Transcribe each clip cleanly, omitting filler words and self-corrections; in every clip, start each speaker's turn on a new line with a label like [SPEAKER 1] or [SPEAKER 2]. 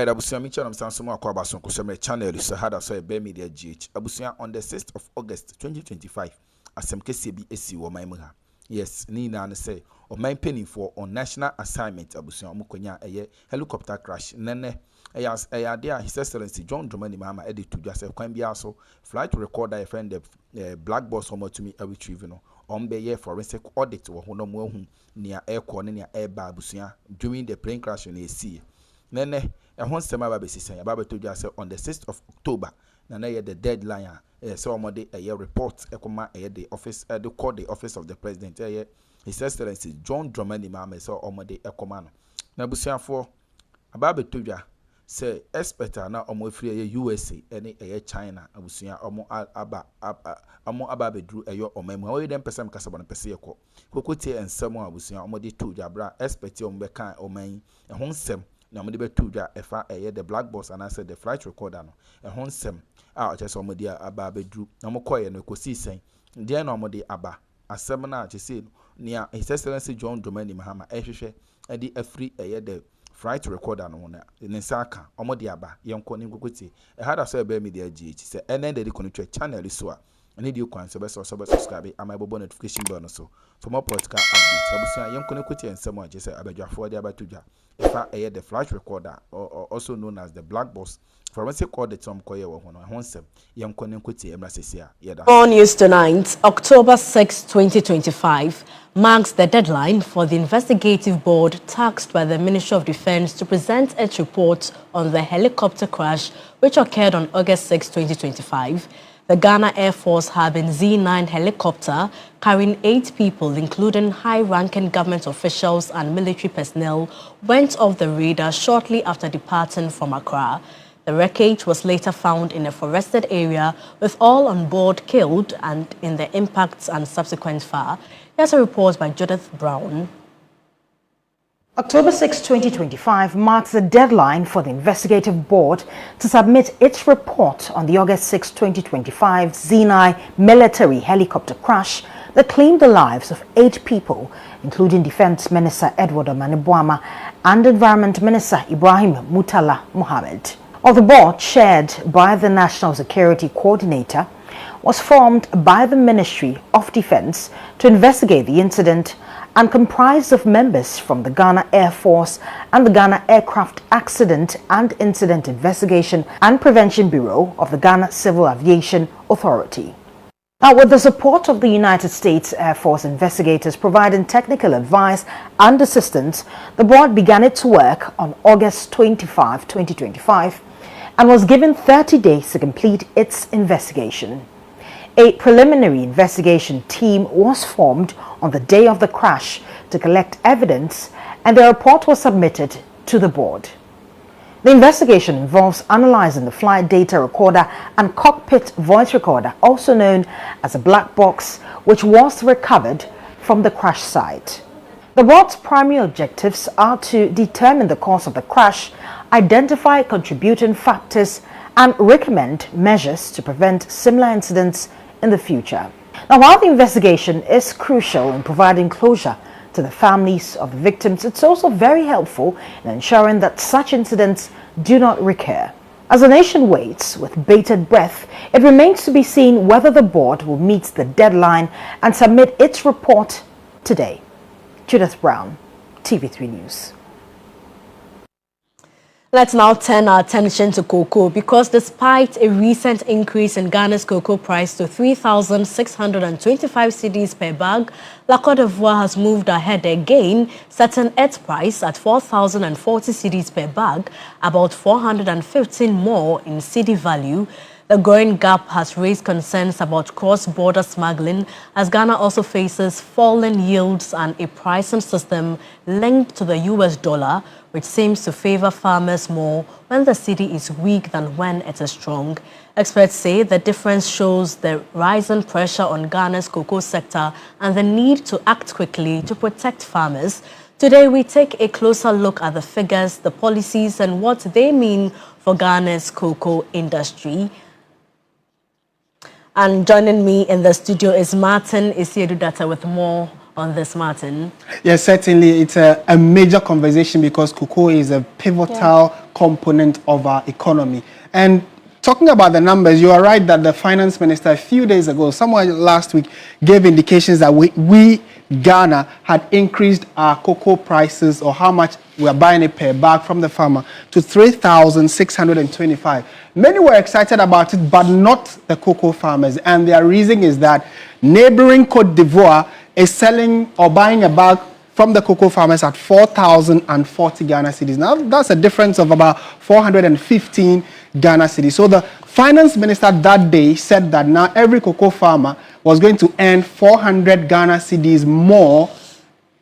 [SPEAKER 1] Alright, Abusia Mitchell, I'm Sansumo Akwabason Kusame channel is had a say Bear Media GH. Abusia on the 6th of August 2025. Asem KCB SC or my muha. Yes, Nina and say, or my penny for on national assignment, Abusia Mukonya, a helicopter crash. Nene, a dear, His Excellency John Dramani Mama edit to Joseph Quambiaso, flight recorder, a friend of black boss homo to me a retrieval. On be forensic audit or hono near air corner near air babusia during the plane crash in a sea. Nene, a one summer baby saying about to just on the 6th of October. Nana the deadline. So a year report. The office. The call the office of the president. His Excellency John Dramani Mama so omode Akroma. Nabusia for about to just say expert na omo free USA any China. Abusia omo aba bedru eyo omemu. We dem person kasa bon pese yeko. Kokotie ensemo abusia omode to jabra expert ombeka oman. E ho nsem na mo de betu dwa efa the black box and I said the flight recorder no e ho nsem a che so mo de aba bedru na mo koye no kosi sen de na mo de aba asem na che se nia His Excellency John Dramani Mahama ehwehwe e di afri the flight recorder no na ne saka omo de aba yenko ne kokoti e hada so Bear Media GH se enen de ko no channel so a need you can subscribe and my notification bell so for more political updates. Abusia yenko ne koti ensemo je se abadwafo de abatuja if the flash recorder or also known as the black box forensic audit koye wo hono honsem yenko ne koti emrasesia yeda.
[SPEAKER 2] On News Tonight, October 6, 2025 marks the deadline for the investigative board tasked by the Ministry of Defense to present its report on the helicopter crash which occurred on August 6, 2025. The Ghana Air Force having Z9 helicopter carrying 8 people, including high-ranking government officials and military personnel, went off the radar shortly after departing from Accra. The wreckage was later found in a forested area with all on board killed and in the impacts and subsequent fire. Here's a report by Judith Brown.
[SPEAKER 3] October 6, 2025 marks the deadline for the investigative board to submit its report on the August 6, 2025 Z9 military helicopter crash that claimed the lives of 8 people, including Defense Minister Edward Omanibuama and Environment Minister Ibrahim Mutala Mohammed. The board, chaired by the National Security Coordinator, was formed by the Ministry of Defense to investigate the incident and comprised of members from the Ghana Air Force and the Ghana Aircraft Accident and Incident Investigation and Prevention Bureau of the Ghana Civil Aviation Authority. Now, with the support of the United States Air Force investigators providing technical advice and assistance, the board began its work on August 25, 2025 and was given 30 days to complete its investigation. A preliminary investigation team was formed on the day of the crash to collect evidence, and the report was submitted to the board. The investigation involves analyzing the flight data recorder and cockpit voice recorder, also known as a black box, which was recovered from the crash site. The board's primary objectives are to determine the cause of the crash, identify contributing factors, and recommend measures to prevent similar incidents in the future. Now, while the investigation is crucial in providing closure to the families of the victims, it's also very helpful in ensuring that such incidents do not recur. As the nation waits with bated breath, it remains to be seen whether the board will meet the deadline and submit its report today. Judith Brown, TV3 News.
[SPEAKER 2] Let's now turn our attention to cocoa, because despite a recent increase in Ghana's cocoa price to 3,625 cedis per bag, La Côte d'Ivoire has moved ahead again, setting its price at 4,040 cedis per bag, about 415 more in cedi value. The growing gap has raised concerns about cross-border smuggling, as Ghana also faces falling yields and a pricing system linked to the US dollar, which seems to favor farmers more when the cedi is weak than when it is strong. Experts say the difference shows the rising pressure on Ghana's cocoa sector and the need to act quickly to protect farmers. Today, we take a closer look at the figures, the policies, and what they mean for Ghana's cocoa industry. And joining me in the studio is Martin Isiedudata with more on this, Martin.
[SPEAKER 4] Yes, certainly. It's a major conversation because cocoa is a pivotal component of our economy. And talking about the numbers, you are right that the finance minister a few days ago, somewhere last week, gave indications that we Ghana had increased our cocoa prices, or how much we are buying it per bag from the farmer, to 3,625. Many were excited about it, but not the cocoa farmers. And their reason is that neighboring Cote d'Ivoire is selling or buying a bag from the cocoa farmers at 4,040 Ghana cedis. Now, that's a difference of about 415 Ghana cedis. So the finance minister that day said that now every cocoa farmer was going to earn 400 Ghana cedis more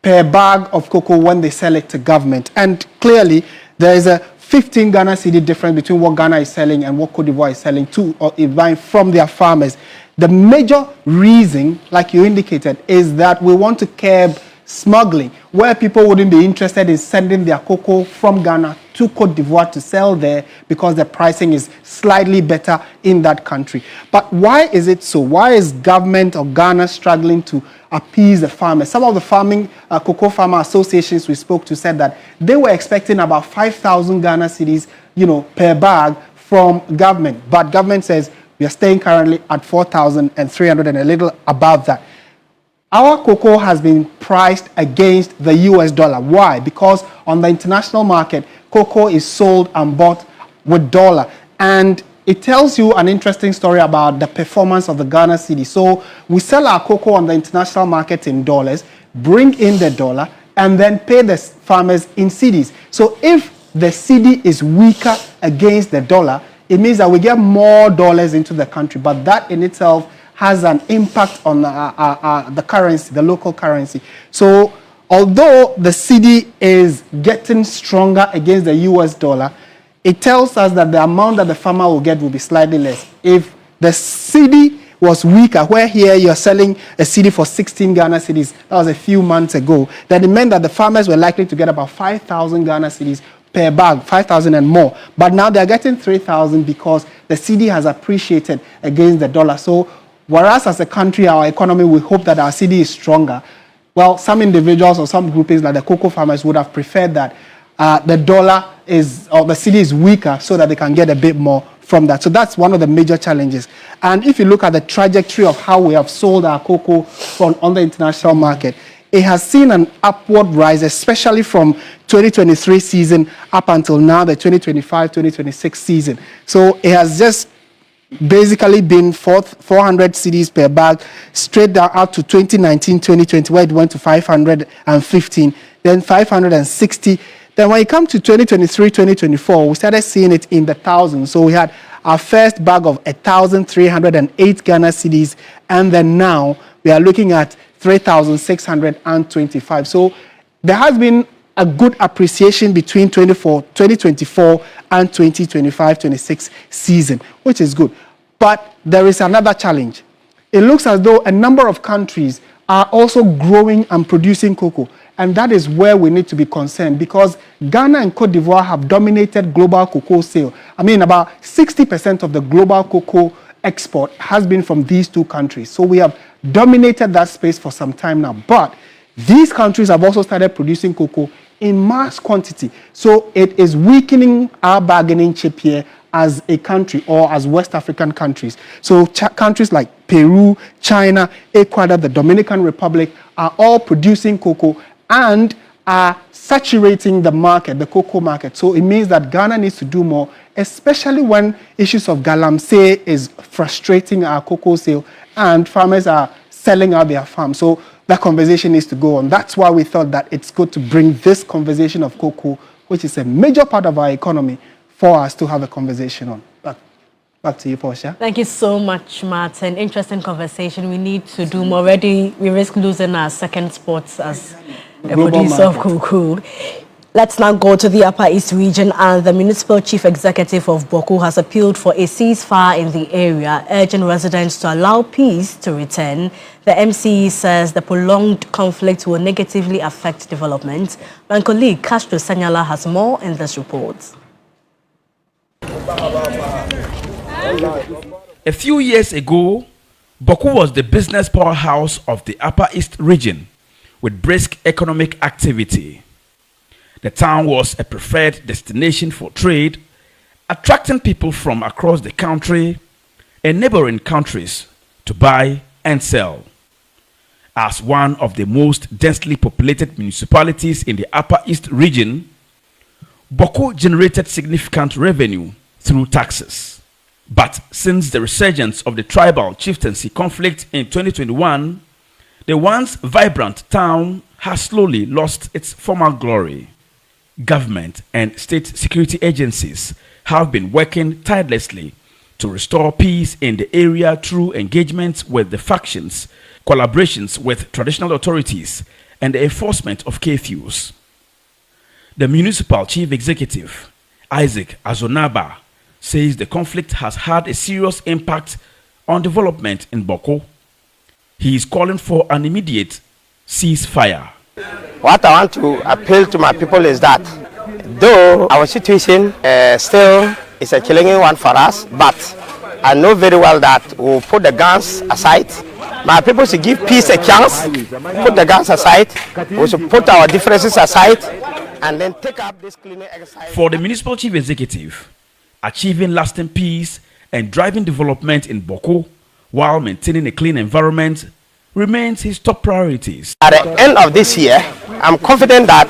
[SPEAKER 4] per bag of cocoa when they sell it to government. And clearly, there is a 15 Ghana cedi difference between what Ghana is selling and what Cote d'Ivoire is selling to or buying from their farmers. The major reason, like you indicated, is that we want to curb smuggling, where people wouldn't be interested in sending their cocoa from Ghana to Cote d'Ivoire to sell there because the pricing is slightly better in that country. But why is it so? Why is government or Ghana struggling to appease the farmers? Some of the cocoa farmer associations we spoke to said that they were expecting about 5,000 Ghana cedis, per bag from government. But government says we are staying currently at 4,300 and a little above that. Our cocoa has been priced against the US dollar. Why? Because on the international market, cocoa is sold and bought with dollar. And it tells you an interesting story about the performance of the Ghana cedi. So we sell our cocoa on the international market in dollars, bring in the dollar, and then pay the farmers in cedis. So if the cedi is weaker against the dollar, it means that we get more dollars into the country. But that in itself has an impact on the currency, the local currency. So although the cedi is getting stronger against the US dollar, it tells us that the amount that the farmer will get will be slightly less. If the cedi was weaker, where here you're selling a cedi for 16 Ghana cedis, that was a few months ago, then it meant that the farmers were likely to get about 5,000 Ghana cedis per bag, 5,000 and more. But now they're getting 3,000 because the cedi has appreciated against the dollar. So whereas as a country, our economy, we hope that our cedi is stronger. Well, some individuals or some groupings like the cocoa farmers would have preferred that the dollar is, or the cedi is weaker so that they can get a bit more from that. So that's one of the major challenges. And if you look at the trajectory of how we have sold our cocoa on the international market, it has seen an upward rise, especially from 2023 season up until now, the 2025-2026 season. So it has just basically been 400 cedis per bag, straight down out to 2019-2020, where it went to 515, then 560. Then when it comes to 2023-2024, we started seeing it in the thousands. So we had our first bag of 1,308 Ghana cedis, and then now we are looking at 3,625. So there has been a good appreciation between 2024 and 2025-26 season, which is good. But there is another challenge. It looks as though a number of countries are also growing and producing cocoa. And that is where we need to be concerned, because Ghana and Cote d'Ivoire have dominated global cocoa sale. I mean, about 60% of the global cocoa export has been from these two countries. So we have dominated that space for some time now. But these countries have also started producing cocoa in mass quantity. So it is weakening our bargaining chip here as a country, or as West African countries. So countries like Peru, China, Ecuador, the Dominican Republic are all producing cocoa and are saturating the market, the cocoa market. So it means that Ghana needs to do more, especially when issues of galamsey is frustrating our cocoa sale and farmers are selling out their farms. So that conversation needs to go on. That's why we thought that it's good to bring this conversation of cocoa, which is a major part of our economy, for us to have a conversation on. Back to you, Portia.
[SPEAKER 2] Thank you so much, Martin. Interesting conversation. We need to do more. Already, we risk losing our second spot as a producer of cocoa. Let's now go to the Upper East region, and the municipal chief executive of Boku has appealed for a ceasefire in the area, urging residents to allow peace to return. The MCE says the prolonged conflict will negatively affect development. My colleague Castro Sanyala has more in this report.
[SPEAKER 5] A few years ago, Boku was the business powerhouse of the Upper East region with brisk economic activity. The town was a preferred destination for trade, attracting people from across the country and neighboring countries to buy and sell. As one of the most densely populated municipalities in the Upper East region, Bawku generated significant revenue through taxes. But since the resurgence of the tribal chieftaincy conflict in 2021, the once vibrant town has slowly lost its former glory. Government and state security agencies have been working tirelessly to restore peace in the area through engagements with the factions, collaborations with traditional authorities, and the enforcement of curfews. The municipal chief executive, Isaac Azonaba, says the conflict has had a serious impact on development in Bawku. He is calling for an immediate ceasefire.
[SPEAKER 6] What I want to appeal to my people is that though our situation still is a challenging one for us, but I know very well that we'll put the guns aside. My people should give peace a chance, put the guns aside, we should put our differences aside, and then take up this cleaning exercise.
[SPEAKER 5] For the municipal chief executive, achieving lasting peace and driving development in Bawku while maintaining a clean environment remains his top priorities.
[SPEAKER 6] At the end of this year, I'm confident that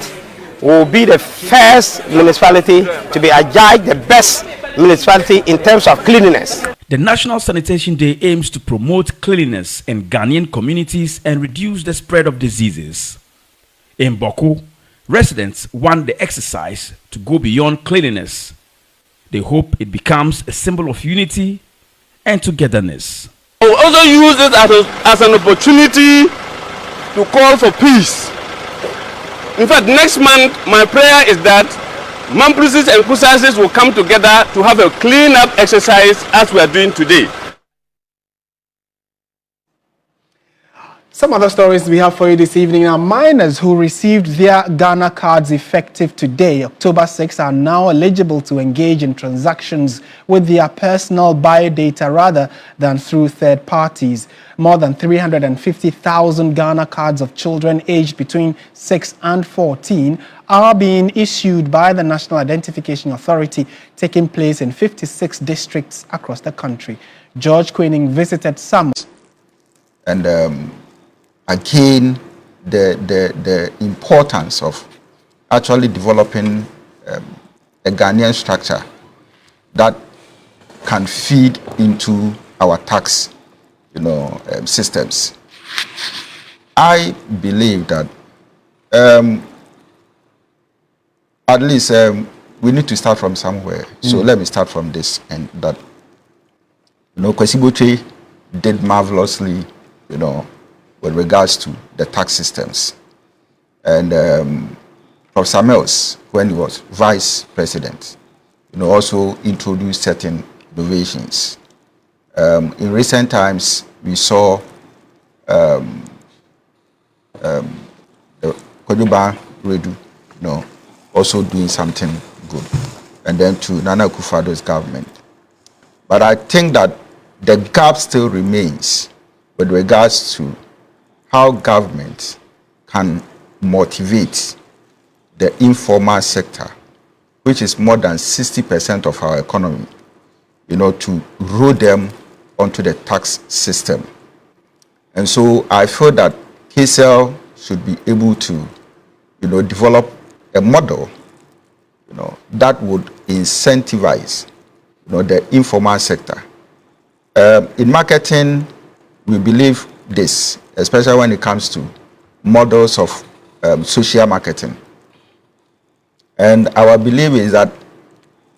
[SPEAKER 6] we'll be the first municipality to be adjudged the best municipality in terms of cleanliness.
[SPEAKER 5] The National Sanitation Day aims to promote cleanliness in Ghanaian communities and reduce the spread of diseases. In Bawku, residents want the exercise to go beyond cleanliness. They hope it becomes a symbol of unity and togetherness.
[SPEAKER 7] I will also use it as an opportunity to call for peace. In fact, next month, my prayer is that Mamprises and Kusases will come together to have a clean-up exercise as we are doing today.
[SPEAKER 4] Some other stories we have for you this evening. Now, minors who received their Ghana cards effective today, October 6, are now eligible to engage in transactions with their personal biodata rather than through third parties. More than 350,000 Ghana cards of children aged between 6 and 14 are being issued by the National Identification Authority, taking place in 56 districts across the country. George Queening visited some.
[SPEAKER 8] And again, the importance of actually developing a Ghanaian structure that can feed into our tax, systems. I believe that at least we need to start from somewhere. So let me start from this, and that Kwesi Botwe did marvelously, with regards to the tax systems. And Professor Mills, when he was vice president, also introduced certain innovations. In recent times, we saw the Kojuba Redu, also doing something good. And then to Nana Akufo-Addo's government. But I think that the gap still remains with regards to how government can motivate the informal sector, which is more than 60% of our economy, to roll them onto the tax system. And so I feel that KCL should be able to, develop a model, that would incentivize, the informal sector. In marketing, we believe this, especially when it comes to models of social marketing. And our belief is that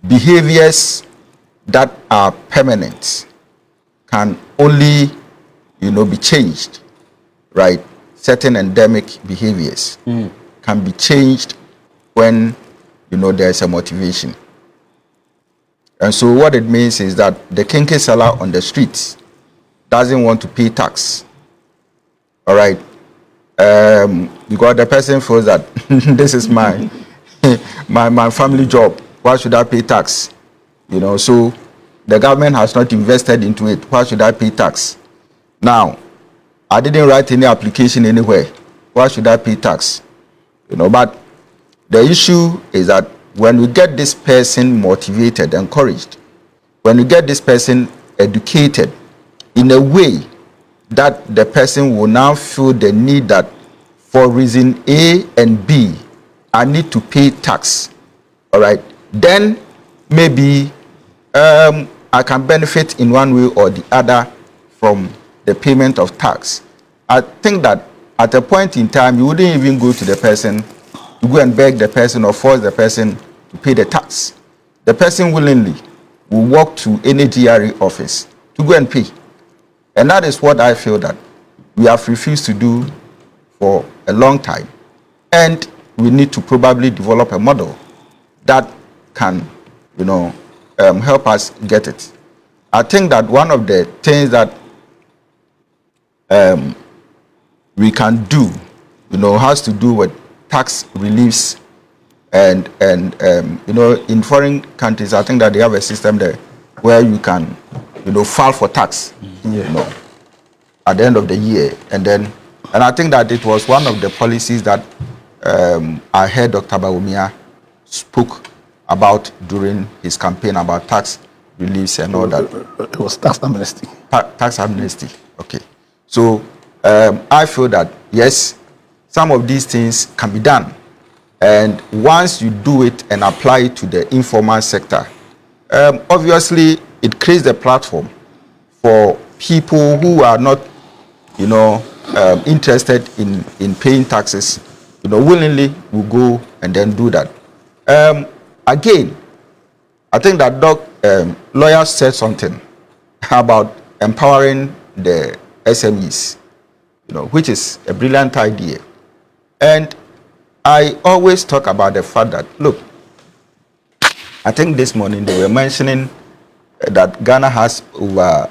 [SPEAKER 8] behaviors that are permanent can only, be changed, right? Certain endemic behaviors can be changed when, there's a motivation. And so what it means is that the kinky seller on the streets doesn't want to pay tax. All right, because the person feels that this is my family job. Why should I pay tax? So the government has not invested into it. Why should I pay tax? Now, I didn't write any application anywhere. Why should I pay tax? But The issue is that when we get this person motivated, encouraged, when we get this person educated in a way that the person will now feel the need that for reason A and B, I need to pay tax, all right, then maybe I can benefit in one way or the other from the payment of tax. I think that at a point in time, you wouldn't even go to the person to go and beg the person or force the person to pay the tax. The person willingly will walk to any GRA office to go and pay. And that is what I feel that we have refused to do for a long time. And we need to probably develop a model that can, help us get it. I think that one of the things that we can do, has to do with tax reliefs and in foreign countries, I think that they have a system there where you can, file for tax, at the end of the year. And I think that it was one of the policies that I heard Dr. Bawumia spoke about during his campaign about tax reliefs and all that.
[SPEAKER 9] It was tax amnesty.
[SPEAKER 8] Tax amnesty, okay. So I feel that, yes, some of these things can be done. And once you do it and apply it to the informal sector, obviously it creates a platform for people who are not, interested in paying taxes, willingly will go and then do that. Again, I think that lawyers said something about empowering the SMEs, which is a brilliant idea. And I always talk about the fact that, look, I think this morning they were mentioning that Ghana has over,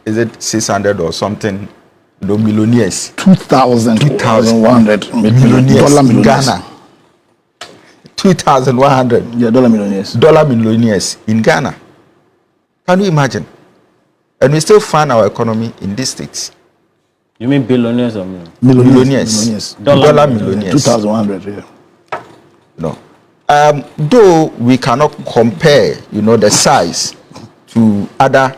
[SPEAKER 8] is it 600 or something, millionaires.
[SPEAKER 9] 2,100 millionaires
[SPEAKER 8] in Ghana. 2,100.
[SPEAKER 9] Yeah, dollar millionaires.
[SPEAKER 8] Dollar millionaires in Ghana. Can you imagine? And we still fund our economy in these states.
[SPEAKER 10] You mean billionaires or millionaires?
[SPEAKER 8] Millionaires. Dollar millionaires.
[SPEAKER 9] 2,100, yeah.
[SPEAKER 8] Though we cannot compare, the size to other,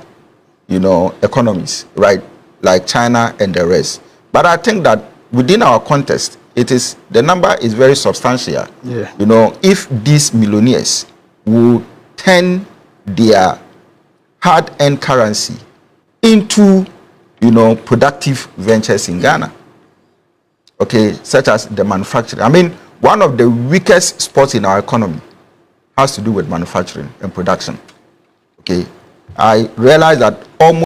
[SPEAKER 8] economies, right? Like China and the rest. But I think that within our context, the number is very substantial.
[SPEAKER 9] Yeah.
[SPEAKER 8] If these millionaires will turn their hard-earned currency into, productive ventures in Ghana, okay, such as the manufacturing. I mean, one of the weakest spots in our economy has to do with manufacturing and production. Okay, I realize that almost